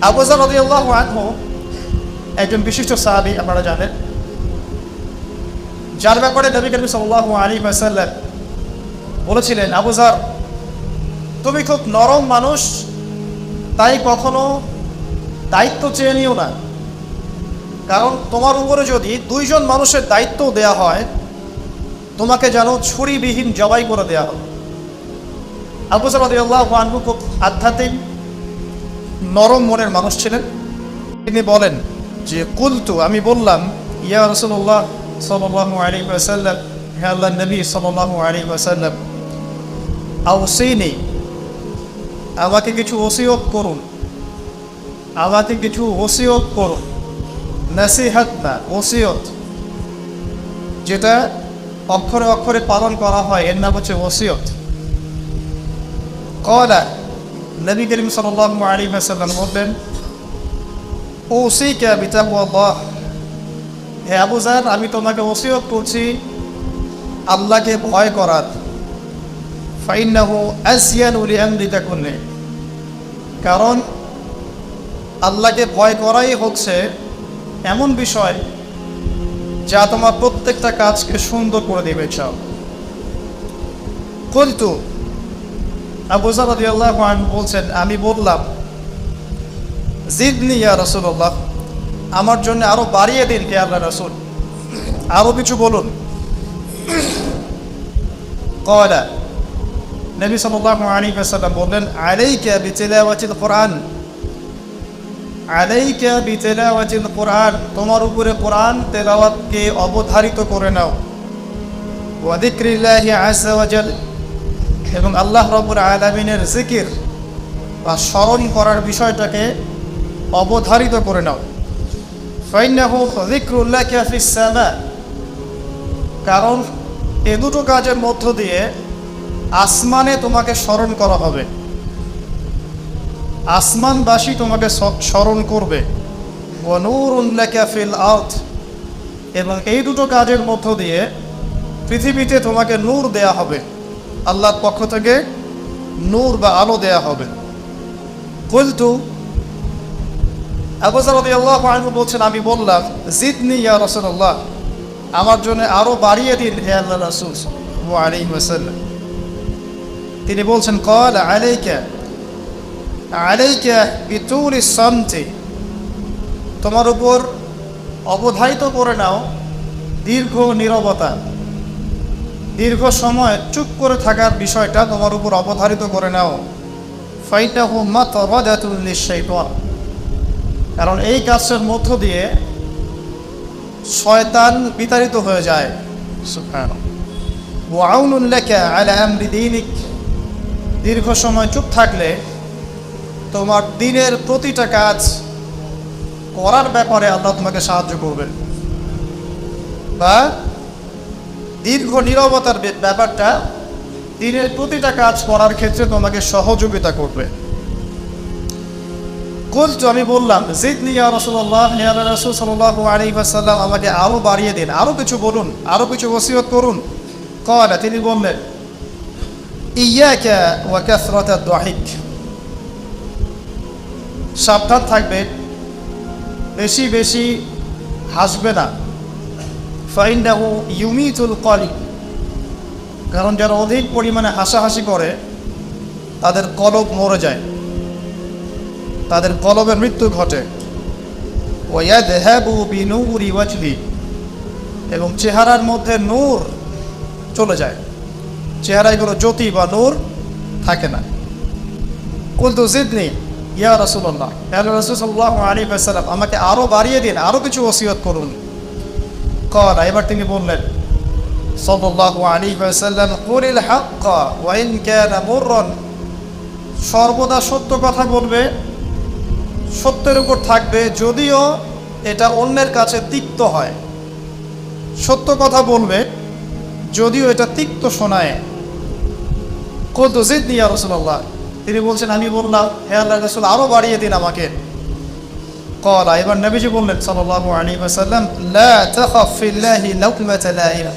আবু যর রাদিয়াল্লাহু আনহু একজন বিশিষ্ট সাহাবী, আপনারা জানেন, যার ব্যাপারে নবী করিম সাল্লাল্লাহু আলাইহি ওয়াসাল্লাম বলেছিলেন, আবু যর, তুমি খুব নরম মানুষ, তাই কখনো দায়িত্ব চেয়ে নিও না, কারণ তোমার উপরে যদি দুইজন মানুষের দায়িত্ব দেয়া হয়, তোমাকে যেন ছুরিবিহীন জবাই করে দেয়া হবে। আবু যর রাদিয়াল্লাহু আনহু খুব আধ্যাত্মিক নরম মনের মানুষ ছিলেন। তিনি বলেন যে, কুলতু, আমি বললাম, ইয়া রাসূলুল্লাহ সাল্লাল্লাহু আলাইহি ওয়াসাল্লাম, হে আল্লাহর নবী সাল্লাল্লাহু আলাইহি ওয়াসাল্লাম, আওসিনি, আমাকে কিছু ওসিয়ত করুন, আমাকে কিছু ওসিয়ত করুন। নসিহত না, ওসিয়ত, যেটা অক্ষরে অক্ষরে পালন করা হয়, এর নাম হচ্ছে ওসিয়ত। ক্বালা, নবী করিম সাল্লাল্লাহু আলাইহি ওয়াসাল্লাম বললেন, ওসিকা বিতাকওয়াল্লাহ, হে আবু যর, আমি তোমাকে ওসিয়ত করছি আল্লাহকে ভয় করার। ফাইন্নাহু আসয়ানু লিআমরিকা কুল্লি, কারণ আল্লাহকে ভয় করাই হচ্ছে এমন বিষয় যা তোমার প্রত্যেকটা কাজকে সুন্দর করে দেবে। চাও কুলতু, আবু যর রাদিয়াল্লাহু আনহু বলছেন, আমি বললাম, জিদনি ইয়া রাসূলুল্লাহ, আমার জন্য আরো বাড়িয়ে দিন হে আল্লাহর রাসূল, আরো কিছু বলুন। ক্বালা, নবী সাল্লাল্লাহু আলাইহি ওয়াসাল্লাম বললেন, আলাইকা বিতিলাওয়াতিল কুরআন, আলাইকা বিতিলাওয়াতিল কুরআন, তোমার উপরে কোরআন তেলাওয়াতকে অবধারিত করে নাও। ওয়া যিকরিল্লাহি আযজা ওয়া জাল, এবং আল্লাহ রাব্বুল আলামিনের জিকির বা স্মরণ করার বিষয়টাকে অবধারিত করে নাও। ফাইন্নাহু যিকরুল্লাহি ফিস সামা, কারণ এ দুটো কাজের মধ্য দিয়ে আসমানে তোমাকে স্মরণ করা হবে, আসমানবাসী তোমাকে স্মরণ করবে। ওয়া নূরুন লাকা ফিল আরদ, এবং এই দুটো কাজের মধ্য দিয়ে পৃথিবীতে তোমাকে নূর দেয়া হবে, আল্লাহর পক্ষ থেকে নূর বা আলো দেয়া হবে। কুলতু, আবু যর রাদিয়াল্লাহু আনহু বলছেন, আমি বললাম, জিদনি ইয়া রাসূলুল্লাহ, আমার জন্য আরো বাড়িয়ে দিন হে আল্লাহর রাসূল সাল্লাল্লাহু আলাইহি ওয়াসাল্লাম। তিনি বলছেন, ক্বালা আলাইকা, আলাইকা বিতুলিস সামতি, তোমার উপর অবধারিত করে নাও দীর্ঘ নীরবতা, দীর্ঘ সময় চুপ করে থাকার বিষয়টা তোমার উপর অবধারিত করে নাও। ফাইনাহু মাতরাদাতুল লিশ-শাইতান, কারণ এই কাজের মধ্য দিয়ে শয়তান বিতাড়িত হয়ে যায়। সুবহানাল্লাহ। ওয়া আউনুন লাকা আলা আমরি দীনিক, দীর্ঘ সময় চুপ থাকলে তোমার দিনের প্রতিটা কাজ করার ব্যাপারে আল্লাহ তোমাকে সাহায্য করবেন, বা দীর্ঘ নীরবতার ব্যাপারটা দিনের প্রতিটা কাজ করার ক্ষেত্রে তোমাকে সহযোগিতা করবে। কুলতু, আমি বললাম, জিদনি ইয়া রাসূলুল্লাহ, হে আল্লাহর রাসূল সাল্লাল্লাহু আলাইহি ওয়াসাল্লাম, আমাকে আরো বাড়িয়ে দিন, আরো কিছু বলুন, আরো কিছু ওসিয়ত করুন। ক্বালা, তিনি বললেন, ইয়াকা ওয়া কাসরাতাদ দাহিক, সাবধান থাকবে, বেশি বেশি হাসবে না। ফাইন্নাহু ইউমিতুল কলব, কারণ যারা অধিক পরিমাণে হাসাহাসি করে তাদের কলব মরে যায়, তাদের কলবের মৃত্যু ঘটে। ওয়া ইয়াযহাবু বিনূরি ওয়াজহি, এবং চেহারার মধ্যে নূর চলে যায়, চেহারায় কোনো জ্যোতি বা নূর থাকে না। কুলতু জিদনি ইয়া রাসূলুল্লাহ, হে রাসূল সাল্লাল্লাহু আলাইহি ওয়াসাল্লাম, আমাকে আরো বাড়িয়ে দিন, আরো কিছু ওসিয়ত করুন। ক্বালা, এবার তিনি বললেন সাল্লাল্লাহু আলাইহি ওয়াসাল্লাম, কুলিল হাক্কা ওয়া ইন কানা মুররান, সর্বদা সত্য কথা বলবে, সত্যের উপর থাকবে, যদিও এটা অন্যের কাছে তিক্ত হয়। সত্য কথা বলবে যদিও এটা তিক্ত শোনায়। কুলতু জিদনি ইয়া রাসূলুল্লাহ, তিনি বলছেন, আমি বললাম, হে আল্লাহর রাসূল, আরো বাড়িয়ে দিন আমাকে। ক্বালা, এবার নবীজি বললেন সাল্লাল্লাহু আলাইহি ওয়াসাল্লাম, লা তাখাফ ফিল্লাহি লাওমাতা লাইম,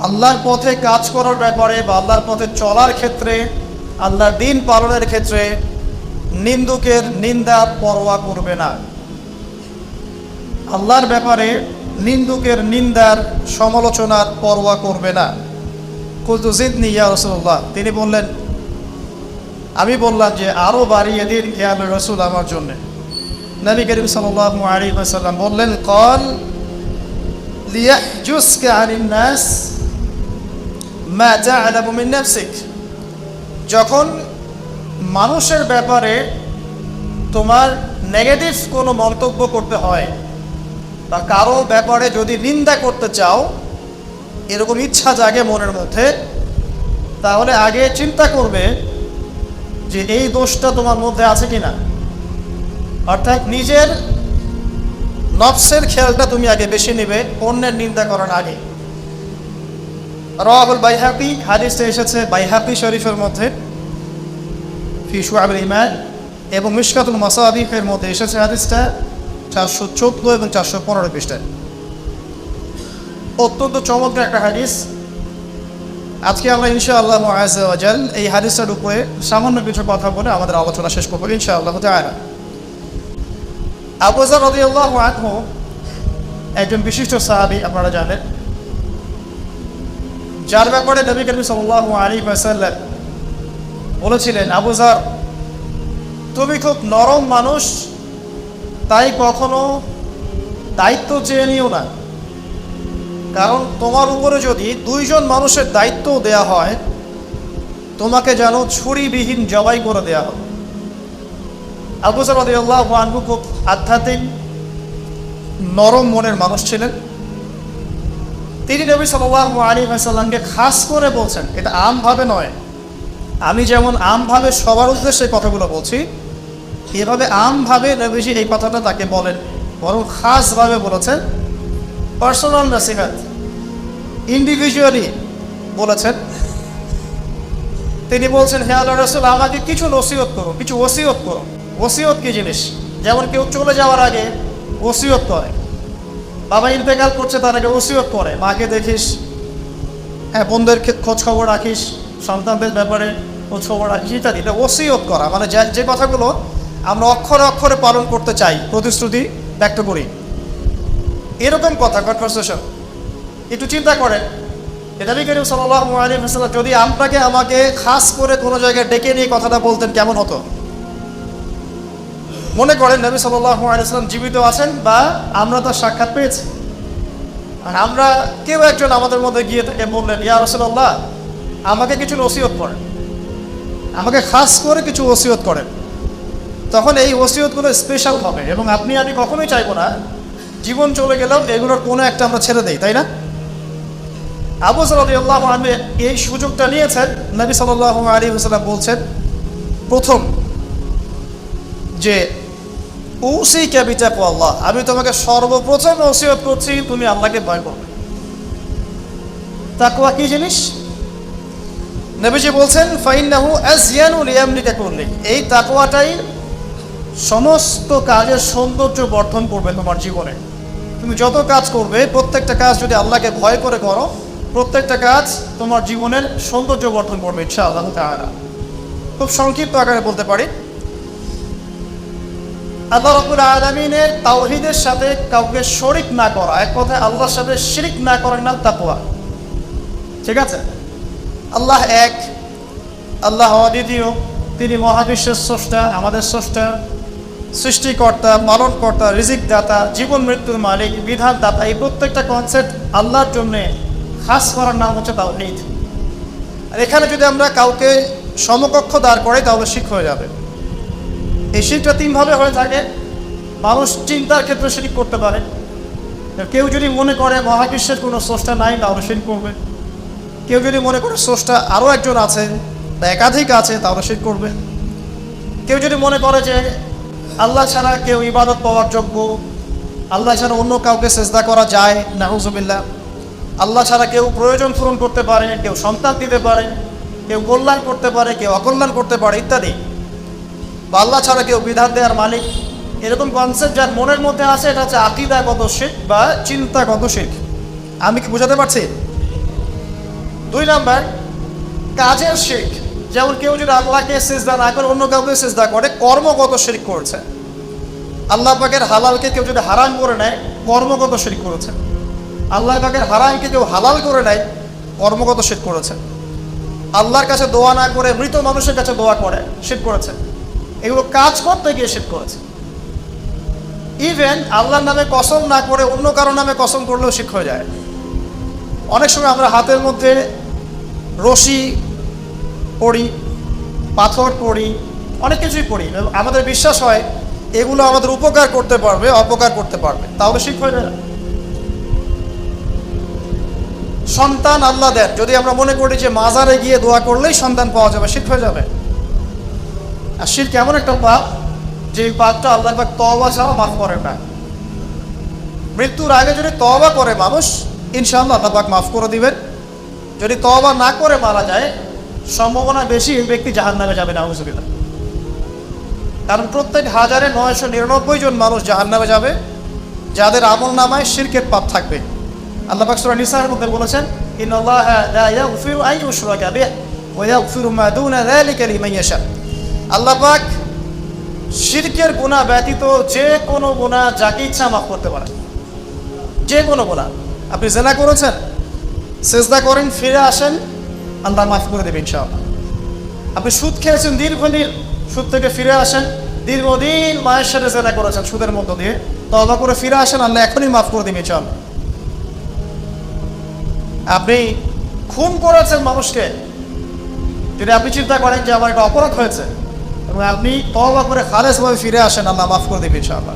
আল্লাহর পথে কাজ করার ব্যাপারে বা আল্লাহর পথে চলার ক্ষেত্রে, আল্লাহর দিন পালনের ক্ষেত্রে নিন্দুকের নিন্দার পরোয়া করবে না। আল্লাহর ব্যাপারে নিন্দুকের নিন্দার সমালোচনার পরোয়া করবে না। কুলতু জিদনি ইয়া রাসূলুল্লাহ, তিনি বললেন, আমি বললাম যে আরও বাড়িয়ে দিন হে আল্লাহর রাসূল আমার জন্য। নবী করিম সাল্লাল্লাহু আলাইহি ওয়াসাল্লাম বললেন, ক্বাল লিয়াহজুসকা আনিন নাস মা তা'লামু মিন নাফসিক, যখন মানুষের ব্যাপারে তোমার নেগেটিভ কোনো মন্তব্য করতে হয় বা কারো ব্যাপারে যদি নিন্দা করতে চাও, এরকম ইচ্ছা জাগে মনের মধ্যে, তাহলে আগে চিন্তা করবে যে এই দোষটা তোমার মধ্যে আছে কিনা। অর্থাৎ নিজের নফসের খেয়ালটা তুমি আগে বেশি নেবে অন্যের নিন্দা করার আগে। রাওয়াহুল বাইহাকি, হাদিসটা এসেছে বাইহাকি শরীফের মধ্যে ফি শুআবুল ঈমান, এবং মিশকাতুল মাসাবিহের মধ্যে এসেছে হাদিসটা 414 এবং 415 পৃষ্ঠায়। অত্যন্ত চমৎকার একটা হাদিস। আজকে আমরা ইনশাআল্লাহ আযজা ওয়া জাল এই হাদিসটার উপরে সামান্য কিছু কথা বলে আমাদের আলোচনা শেষ করব ইনশাআল্লাহ তাআলা। আবু যর রাদিয়াল্লাহু আনহু একজন বিশিষ্ট সাহাবী, আপনারা জানেন, যার ব্যাপারে নবী করিম সাল্লাল্লাহু আলাইহি ওয়াসাল্লাম বলেছিলেন, আবু যর, তুমি খুব নরম মানুষ, তাই কখনো দায়িত্ব চেয়ে নিও না, কারণ তোমার উপরে যদি 2 জন মানুষের দায়িত্ব দেয়া হয়, তোমাকে যেন ছুরিবিহীন জবাই করে দেয়া হবে। আবু যর রাদিয়াল্লাহু আনহু খুব আধ্যাত্মিক নরম মনের মানুষ ছিলেন। তিনি নবী সাল্লাল্লাহু আলাইহি ওয়াসাল্লামকে খাস করে বলছেন, এটা আমভাবে নয়, আমি যেমন আমভাবে সবার উদ্দেশ্যে কথাগুলো বলছি, এভাবে আমভাবে নবীজি এই কথাটা তাকে বলেন, বরং খাসভাবে বলেছেন, পার্সোনাল নসিহত, ইন্ডিভিজুয়ালি বলেছেন। তিনি বলছেন, হে আল্লাহর রাসূল, আমাকে কিছু নসিহত করো, কিছু ওসিয়ত করো। ওসিয়ত কি জিনিস? যেমন কেউ চলে যাওয়ার আগে ওসিয়ত করে, বাবা ইন্তেকাল করছে তার আগে ওসিয়ত করে, মাকে দেখিস, হ্যাঁ বোনদের খোঁজ খবর রাখিস, সন্তানদের ব্যাপারে খোঁজ খবর রাখিস ইত্যাদি। এটা ওসিয়ত করা, মানে যে কথাগুলো আমরা অক্ষরে অক্ষরে পালন করতে চাই, প্রতিশ্রুতি ব্যক্ত করি, এরকম কথা, কনভারসেশন। একটু চিন্তা করেন, নবী করিম সাল্লাল্লাহু আলাইহি ওয়াসাল্লাম যদি আপনাকে আমাকে খাস করে কোনো জায়গায় ডেকে নিয়ে কথাটা বলতেন, কেমন হতো? মনে করেন নবী সাল্লাল্লাহু আলাইহি ওয়াসাল্লাম জীবিত আছেন বা আমরা তার সাক্ষাৎ পেয়েছি, আর আমরা কেউ একজন আমাদের মধ্যে গিয়ে থেকে বললেন, ইয়া রাসূলুল্লাহ, আমাকে কিছু ওসিয়ত করেন, আমাকে খাস করে কিছু ওসিয়ত করেন, তখন এই ওসিয়তগুলো স্পেশাল হবে এবং আপনি আমি কখনোই চাইবো না জীবন চলে গেলেও এগুলোর কোনো একটা আমরা ছেড়ে দেই, তাই না? আবু যর রাদিয়াল্লাহু আনহু এই সুযোগটা নিয়েছেন। নবী সাল্লাল্লাহু আলাইহি ওয়াসাল্লাম বলছেন, প্রথম যে উসিকা বিতাকওয়াল্লাহ, আমি তোমাকে সর্বপ্রথম ওসিয়ত করছি তুমি আল্লাহকে ভয় করবে। তাকওয়া কি জিনিস? নবীজি বলছেন, ফাইন্নাহু আযয়ানু লিয়ামলিকা কুল্লি, এই তাকওয়াটাই সমস্ত কাজের সৌন্দর্য বর্ধন করবে তোমার জীবনে। তুমি যত কাজ করবে, প্রত্যেকটা কাজ যদি আল্লাহকে ভয় করে করো, প্রত্যেকটা কাজ তোমার জীবনের সৌন্দর্য বর্ধন করবে ইনশাআল্লাহ তাআলা। খুব সংক্ষিপ্ত আকারে বলতে পারি, আল্লাহ রাব্বুল আলামিনের তাওহীদের সাথে কাউকে শরীক না করা, এক কথায় আল্লাহর সাথে শিরক না করার নাম তাকওয়া। ঠিক আছে? আল্লাহ এক, আল্লাহ অদ্বিতীয়, তিনি মহাবিশ্বের স্রষ্টা, আমাদের স্রষ্টা, সৃষ্টিকর্তা, পালনকর্তা, রিজিক দাতা, জীবন মৃত্যুর মালিক, বিধান দাতা। এই প্রত্যেকটা কনসেপ্ট আল্লাহর জন্যে খাস করার নাম হচ্ছে তাওহীদ। আর এখানে যদি আমরা কাউকে সমকক্ষ দাঁড় করাই তাহলে শিরক হয়ে যাবে। এই শিরকটা 3 ভাবে হয়ে থাকে। মানুষ চিন্তার ক্ষেত্রে শিরক করতে পারে, কেউ যদি মনে করে মহাবিশ্বের কোনো স্রষ্টা নাই তাহলে শিরক করবে, কেউ যদি মনে করে স্রষ্টা আরও একজন আছে বা একাধিক আছে তাহলে শিরক করবে, কেউ যদি মনে করে যে আল্লাহ ছাড়া কেউ ইবাদত পাওয়ার যোগ্য, আল্লাহ ছাড়া অন্য কাউকে সেজদা করা যায়, নাউজুবিল্লাহ, আল্লাহ ছাড়া কেউ প্রয়োজন পূরণ করতে পারে, কেউ সন্তান দিতে পারে, কেউ কল্যাণ করতে পারে, কেউ অকল্যাণ করতে পারে ইত্যাদি, বা আল্লাহ ছাড়া কেউ বিধান দেওয়ার মালিক, এরকম কনসেপ্ট যার মনের মধ্যে আছে, এটা হচ্ছে আকীদাগত শিরক বা চিন্তাগত শিরক। আমি কি বোঝাতে পারছি? 2 নাম্বার, কাজের শিরক। যেমন কেউ যদি আল্লাহকে সিজদা না করে অন্য কাউকে সিজদা করে, কর্মগত শিরক করেছে। আল্লাহ পাকের হালালকে কেউ যদি হারাম করে নেয়, কর্মগত শিরক করেছে। আল্লাহ পাকের হারামকে কেউ হালাল করে নেয়, কর্মগত শিরক করেছে। আল্লাহর কাছে দোয়া না করে মৃত মানুষের কাছে দোয়া করে, শিরক করেছে। এগুলো কাজ করতে গিয়ে শিরক করেছে। ইভেন আল্লাহর নামে কসম না করে অন্য কারো নামে কসম করলেও শিরক হয়ে যায়। অনেক সময় আমরা হাতের মধ্যে রশি পড়ি, পাথর পড়ি, অনেক কিছুই পড়ি, আমাদের বিশ্বাস হয় এগুলো আমাদের উপকার করতে পারবে, অপকার করতে পারবে, তাহলে শিরক হয়ে যায়। সন্তান আল্লাহ দেন, যদি আমরা মনে করি যে মাজারে গিয়ে দোয়া করলেই সন্তান পাওয়া যাবে, শিরক হয়ে যাবে। আর শিরক এমন একটা পাপ, যে পাপটা আল্লাহ পাক তওবা ছাড়া মাফ করে না। মৃত্যুর আগে যদি তওবা করে মানুষ, ইনশাআল্লাহ আল্লাহ পাক মাফ করে দিবেন। যদি তওবা না করে মারা যায়, সম্ভাবনা বেশি এই ব্যক্তি জাহান্নামে যাবে, নাউযুবিল্লাহ। কারণ প্রত্যেক 1999 জন মানুষ জাহান্নামে যাবে যাদের আমল নামায় শিরকের পাপ থাকবে। আল্লাহ পাক সূরা নিসার মধ্যে বলেছেন, ইন্নাল্লাহা লা ইয়াগফিরু আন ইউশরাকা বিহি ওয়া ইয়াগফিরু মা দুনা যালিকা লিমান ইয়াশা। আল্লাহ পাক শিরকের গুনাহ ব্যতীত যে কোনো গুনাহ যাকে ইচ্ছা মাফ করতে পারেন। যে কোনো গুনাহ, আপনি জিনা করেছেন, সিজদা করেন, ফিরে আসেন, আল্লাহ মাফ করে দেবেন ইনশাআল্লাহ। আপনি সুদ খেয়েছেন দীর্ঘদিন, সুদ থেকে ফিরে আসেন, দীর্ঘদিন মায়ের সাথে জিনা করেছেন সুদের মধ্য দিয়ে, তওবা করে ফিরে আসেন, আল্লাহ এখনই মাফ করে দেবেন ইনশাআল্লাহ। আপনি খুন করেছেন মানুষকে, যদি আপনি চিন্তা করেন যে আমার একটা অপরাধ হয়েছে এবং আপনি তওবা করে খালেসভাবে ফিরে আসেন, আল্লাহ মাফ করে দেবেন ইনশাআল্লাহ।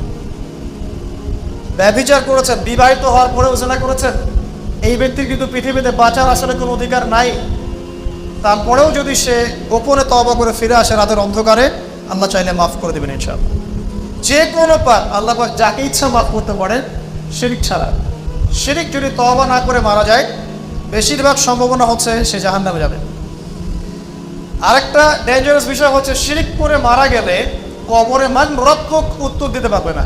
ব্যভিচার করেছেন, বিবাহিত হওয়ার পরেও জিনা করেছেন, এই ব্যক্তির কিন্তু পৃথিবীতে বাঁচার আসলে কোনো অধিকার নাই। তারপরেও যদি সে গোপনে তওবা করে ফিরে আসে রাতের অন্ধকারে, আল্লাহ চাইলে মাফ করে দেবেন ইনশাআল্লাহ। যে কোনো পাপ আল্লাহ পাক যাকে ইচ্ছা মাফ করতে পারেন, শিরক ছাড়া। শিরক যদি তওবা না করে মারা যায়, বেশিরভাগ সম্ভাবনা হচ্ছে সে জাহান্নামে যাবে। আরেকটা ডেঞ্জারাস বিষয় হচ্ছে, শিরক করে মারা গেলে কবরে মান রব্বুক উত্তর দিতে পারবে না।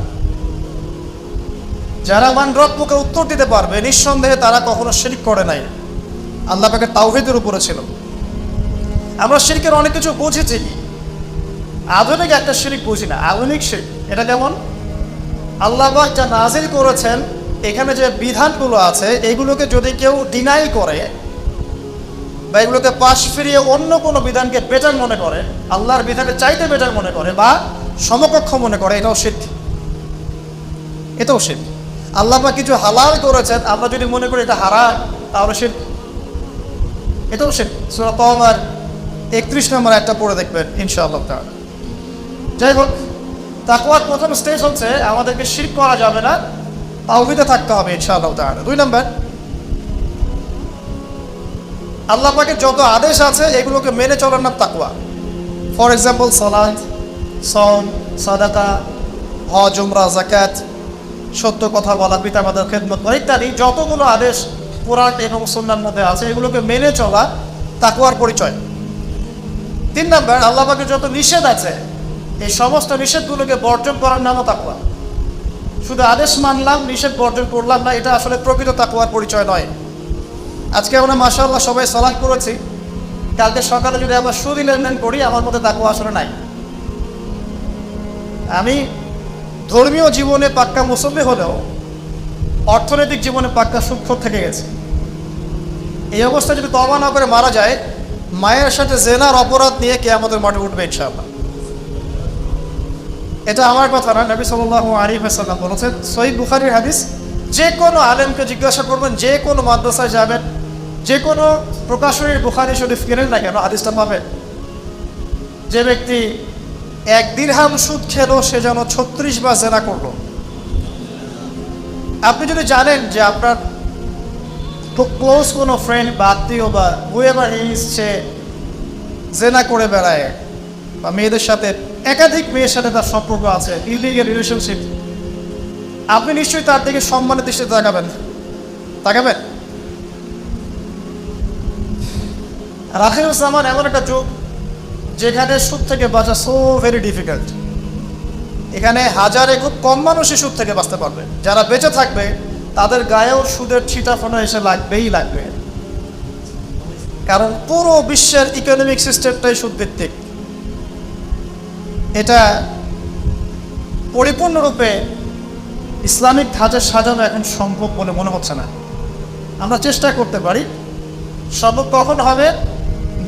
যারা মান রব্বুকে উত্তর দিতে পারবে, নিঃসন্দেহে তারা কখনো শিরক করে নাই, আল্লাহ পাকের তাওহীদের উপরে ছিল। আমরা শিরকের অনেক কিছু বুঝেছি, আধুনিক একটা শিরক বুঝি না। আধুনিক শিরক এটা যেমন, আল্লাহ পাক যা নাজিল করেছেন, এখানে যে বিধানগুলো আছে, এগুলোকে যদি কেউ ডিনাই করে বা এগুলোকে পাশ ফিরিয়ে অন্য কোনো বিধানকে বেটার মনে করে, আল্লাহর বিধানকে চাইতে বেটার মনে করে বা সমকক্ষ মনে করে, এটাও শিরক। এটাও শিরক। আল্লাহ পাক কিছু হালাল করেছেন, আমরা যদি মনে করি এটা হারাম, তাহলে শিরক, এটাও শিরক। সূরা তাওবার 31 নম্বর একটা পড়ে দেখবেন ইনশাআল্লাহ তাআলা। যাই হোক, তাকওয়ার প্রথম স্টেজ হচ্ছে আমাদেরকে শিরক করা যাবে না, তাওহীদে থাকতে হবে ইনশাআল্লাহ তাআলা। 2 নম্বর, আল্লাহ পাকের যত আদেশ আছে এগুলোকে মেনে চলার নাম তাকওয়া। ফর এক্সাম্পল, সালাত, সাওম, সাদাকা, হজ, উমরা, যাকাত, সত্য কথা বলা, পিতামাতার খেদমত করা ইত্যাদি যতগুলো আদেশ কোরআন এবং সুন্নাহর মধ্যে আছে, এগুলোকে মেনে চলা তাকওয়ার পরিচয়। 3 নম্বর, আল্লাহ পাকের যত নিষেধ আছে, এই সমস্ত নিষেধগুলোকে বর্জন করার নামও তাকওয়া। শুধু আদেশ মানলাম, নিষেধ বর্জন করলাম না, এটা আসলে প্রকৃত তাকওয়ার পরিচয় নয়। আজকে আমরা মাশাআল্লাহ সবাই সালাত করেছি, কালকে সকালে যদি আমরা সুদ লেনদেন করি, আমার মধ্যে তাকওয়া আসলে নাই। আমি ধর্মীয় জীবনে পাক্কা মুসল্লি হলেও অর্থনৈতিক জীবনে পাক্কা সুদখোর থেকে গেছি। এই অবস্থায় যদি তওবা না করে মারা যায়, মায়ের সাথে জেনার অপরাধ নিয়ে কিয়ামতের মাঠে উঠবে ইনশাআল্লাহ। এটা আমার কথা না, নবী সাল্লাল্লাহু আলাইহি ওয়াসাল্লাম বলেছেন, সহিহ বুখারীর হাদিস, যে কোনো আলেমকে জিজ্ঞাসা করবেন, যে কোনো মাদ্রাসায় যাবেন, যে কোনো প্রকাশনীর বুখারী শরীফ কেনেন না কেন, হাদিসটা পাবেন, যে ব্যক্তি 1 দিরহাম সুদ খেলো, সে যেন 36 বার জেনা করলো। আপনি যদি জানেন যে আপনার খুব ক্লোজ কোনো ফ্রেন্ড বা আত্মীয় বা হুয়েভার ইজ, সে জেনা করে বেড়ায় বা মেয়েদের সাথে, একাধিক মেয়ের সাথে তার সম্পর্ক আছে, ইলিগাল রিলেশনশিপ, আপনি নিশ্চয়ই তার দিকে সম্মানের দৃষ্টিতে তাকাবেন। আখিরুজ্জামান এমন একটা যুগ যেখানে সুদ থেকে বাঁচা সো ভেরি ডিফিকাল্ট। এখানে হাজারে খুব কম মানুষই সুদ থেকে বাঁচতে পারবে। যারা বেঁচে থাকবে তাদের গায়েও সুদের ছিটা ফোনা এসে লাগবেই লাগবে। কারণ পুরো বিশ্বের ইকোনমিক সিস্টেমটাই সুদভিত্তিক। এটা পরিপূর্ণরূপে ইসলামিক ধাঁচে সাজানো এখন সম্ভব বলে মনে হচ্ছে না। আমরা চেষ্টা করতে পারি, সম্ভব কখন হবে?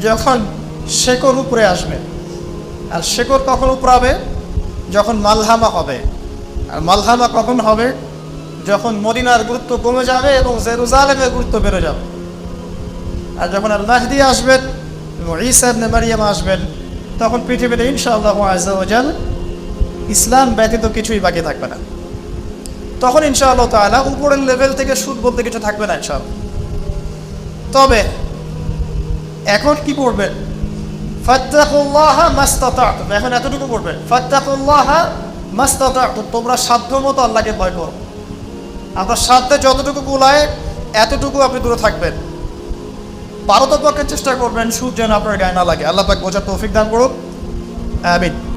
যখন শেকড় উপরে আসবে। আর শেকড় কখন উপরে হবে? যখন মালহামা হবে। আর মালহামা কখন হবে? যখন মদিনার গুরুত্ব কমে যাবে এবং জেরুজালেমের গুরুত্ব বেড়ে যাবে। আর যখন আল মাহদি আসবেন এবং ঈসা ইবনে মারইয়াম আসবেন, তখন পৃথিবীতে ইনশাআল্লাহ আযজা ওয়া জাল ইসলাম ব্যতীত কিছুই বাকি থাকবে না। তখন ইনশাআল্লাহ তাআলা উপরের লেভেল থেকে সুদ বলতে কিছু থাকবে না ইনশাআল্লাহ। তবে এখন কি করবে? ফাত্তাকুল্লাহা মাসতাতা'তুম। এখন এতটুকু করবে, ফাত্তাকুল্লাহা মাসতাতা'তুম, তোমরা সাধ্যমতো আল্লাহকে ভয় করো। আপনার সাধ্যে যতটুকু কুলায় এতটুকু আপনি দূরে থাকবেন। পারতপক্ষে চেষ্টা করবেন সুদ যেন আপনার গায়ে না লাগে। আল্লাহ পাক বোঝার তৌফিক দান করুন, আমিন।